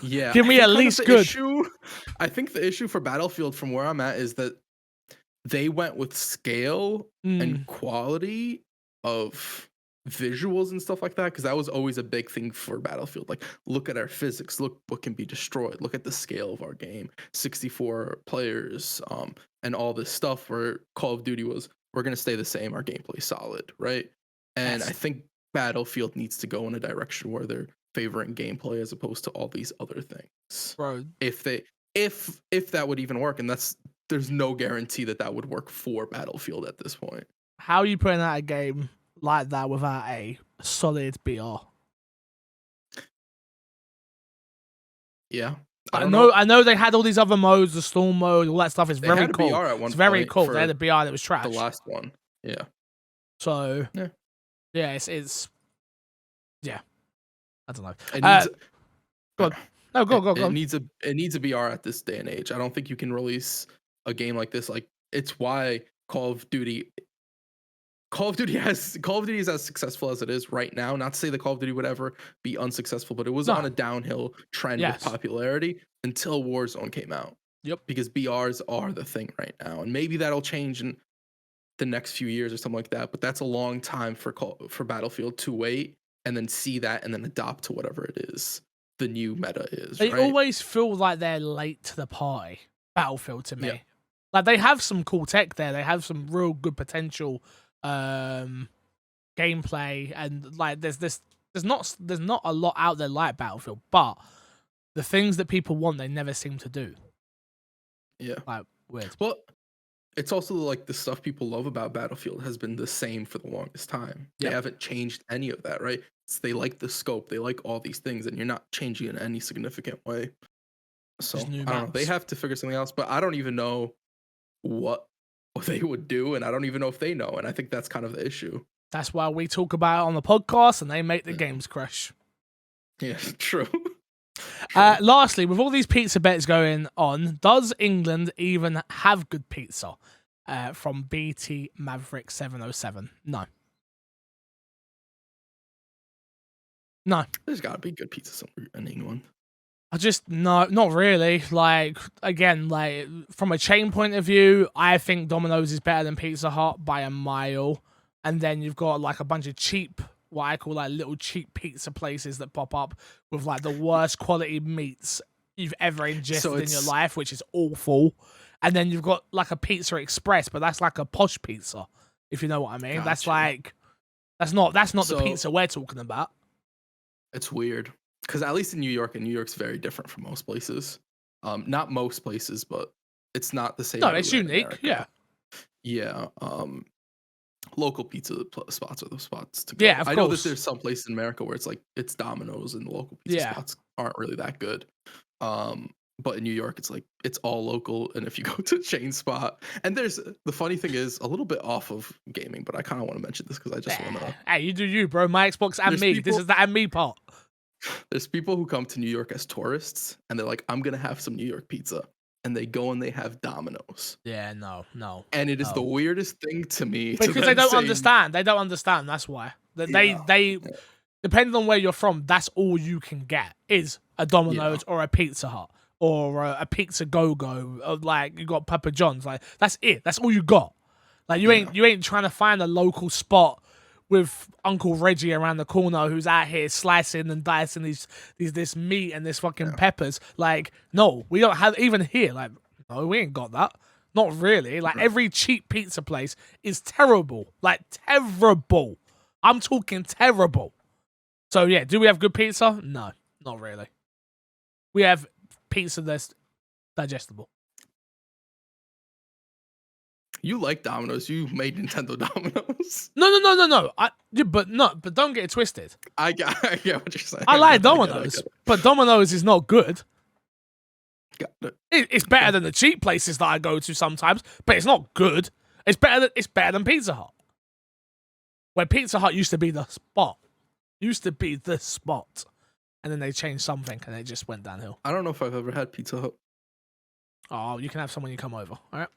Yeah, give me at least good. I think the issue for Battlefield, from where I'm at, is that they went with scale and quality of visuals and stuff like that, because that was always a big thing for Battlefield. Like, look at our physics, look what can be destroyed, look at the scale of our game, 64 players, and all this stuff. Where Call of Duty was, we're gonna stay the same, our gameplay solid, right? And I think Battlefield needs to go in a direction where they're favoring gameplay as opposed to all these other things. Bro, if that would even work, and there's no guarantee that would work for Battlefield at this point. How are you putting out a game like that without a solid BR? Yeah, I know they had all these other modes, the storm mode, all that stuff is very cool. It's very cool. They had a BR that was trash. The last one, yeah. So yeah, it's yeah. I don't know. It needs, go on. No, go. It needs a BR at this day and age. I don't think you can release a game like this. Like, it's why Call of Duty is as successful as it is right now. Not to say that Call of Duty would ever be unsuccessful, but it was on a downhill trend with popularity until Warzone came out. Yep. Because BRs are the thing right now, and maybe that'll change in the next few years or something like that. But that's a long time for Battlefield to wait and then see that and then adopt to whatever it is the new meta is. They always feel like they're late to the party. Battlefield to me, like they have some cool tech there. They have some real good potential gameplay, and like there's not a lot out there like Battlefield, but the things that people want, they never seem to do. Yeah, like weird. Well, it's also like the stuff people love about Battlefield has been the same for the longest time. They haven't changed any of that, right? They like the scope, they like all these things, and you're not changing in any significant way. So I don't know. They have to figure something else, but I don't even know what they would do, and I don't even know if they know, and I think that's kind of the issue. That's why we talk about it on the podcast, and they make the games crash. Yeah, true. Lastly, with all these pizza bets going on, does England even have good pizza? From BT Maverick 707. No. There's got to be good pizza somewhere in England. Not really. Like, again, like from a chain point of view, I think Domino's is better than Pizza Hut by a mile. And then you've got like a bunch of cheap, what I call like little cheap pizza places that pop up with like the worst quality meats you've ever ingested in your life, which is awful. And then you've got like a Pizza Express, but that's like a posh pizza, if you know what I mean. Gotcha. That's not the pizza we're talking about. It's weird because at least in New York, and New York's very different from most places. Not most places, but it's not the same. No, it's everywhere in unique. America. Yeah. Yeah. Local pizza spots are the spots to go. Yeah, of I know that course. there's some places in America where it's like it's Domino's and the local pizza Yeah. spots aren't really that good. But in New York, it's like it's all local. And if you go to a chain spot, and there's the funny thing is a little bit off of gaming, but I kind of want to mention this because I just want to. Hey, you do you, bro. My Xbox and There's me. people- This is the and me part. There's people who come to New York as tourists, and they're like, "I'm gonna have some New York pizza," and they go and they have Domino's. Yeah, no. And it is the weirdest thing to me Because to they them don't saying, understand. They don't understand. That's why. They depending on where you're from, that's all you can get is a Domino's or a Pizza Hut or a Pizza Go Go. Or like you got Papa John's. Like that's it. That's all you got. Like you ain't trying to find a local spot with Uncle Reggie around the corner who's out here slicing and dicing this meat and this fucking peppers. Like no, we don't have even here. Like no, we ain't got that. Not really. Like every cheap pizza place is terrible. Like terrible. I'm talking terrible. So yeah, do we have good pizza? No, not really. We have pizza that's digestible. You like Domino's? You made Nintendo Domino's. No. But don't get it twisted. I get what you're saying. I like Domino's, but Domino's is not good. It's better than the cheap places that I go to sometimes, but it's not good. It's better than Pizza Hut. Where Pizza Hut used to be the spot. And then they changed something and it just went downhill. I don't know if I've ever had Pizza Hut. Oh, you can have some when you come over. All right.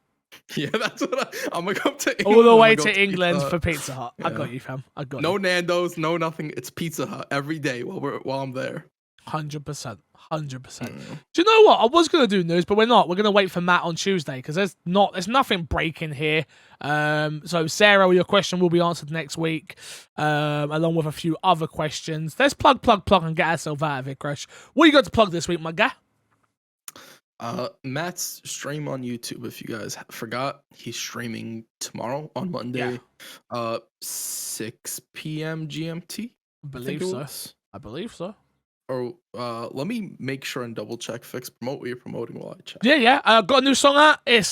Yeah, that's what I'm gonna come to England. All the way to England for Pizza Hut. Yeah. I got you, fam. I got you. No Nando's, no nothing. It's Pizza Hut every day while I'm there. 100%. 100%. Do you know what? I was going to do news, but we're not. We're going to wait for Matt on Tuesday because there's nothing breaking here. So, Sarah, your question will be answered next week, along with a few other questions. Let's plug, and get ourselves out of here, Crush. What you got to plug this week, my guy? Matt's stream on YouTube. If you guys forgot, he's streaming tomorrow on Monday, 6 p.m. GMT. I believe so. Or let me make sure and double check. Fix promote what you're promoting while I check. Yeah. Got a new song out. It's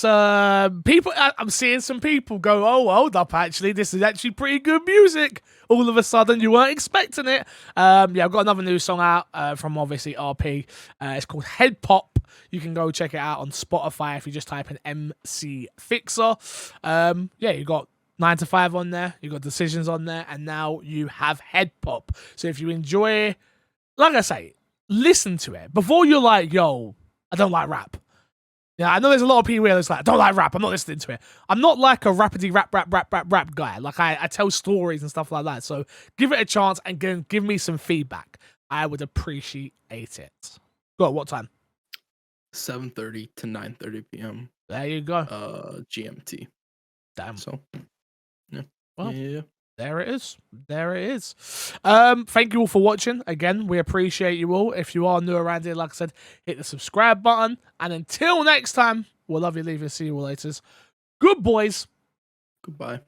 people. I'm seeing some people go, "Oh, hold up! Actually, this is actually pretty good music." All of a sudden, you weren't expecting it. I've got another new song out from obviously RP. It's called Head Pop. You can go check it out on Spotify if you just type in MC Fixer. You got 9 to 5 on there. You got Decisions on there, and now you have Head Pop. So if you enjoy, like I say, listen to it before you're like, yo, I don't like rap. Yeah, I know there's a lot of people where it's like, I don't like rap, I'm not listening to it. I'm not like a rappity rap guy. Like I tell stories and stuff like that. So give it a chance and give me some feedback. I would appreciate it. Go on, what time? 7:30 to 9:30 p.m. There you go. GMT. Damn. So, yeah. Well, yeah. There it is. Thank you all for watching. Again, we appreciate you all. If you are new around here, like I said, hit the subscribe button. And until next time, we'll love you, leave you, see you all later. Good boys. Goodbye.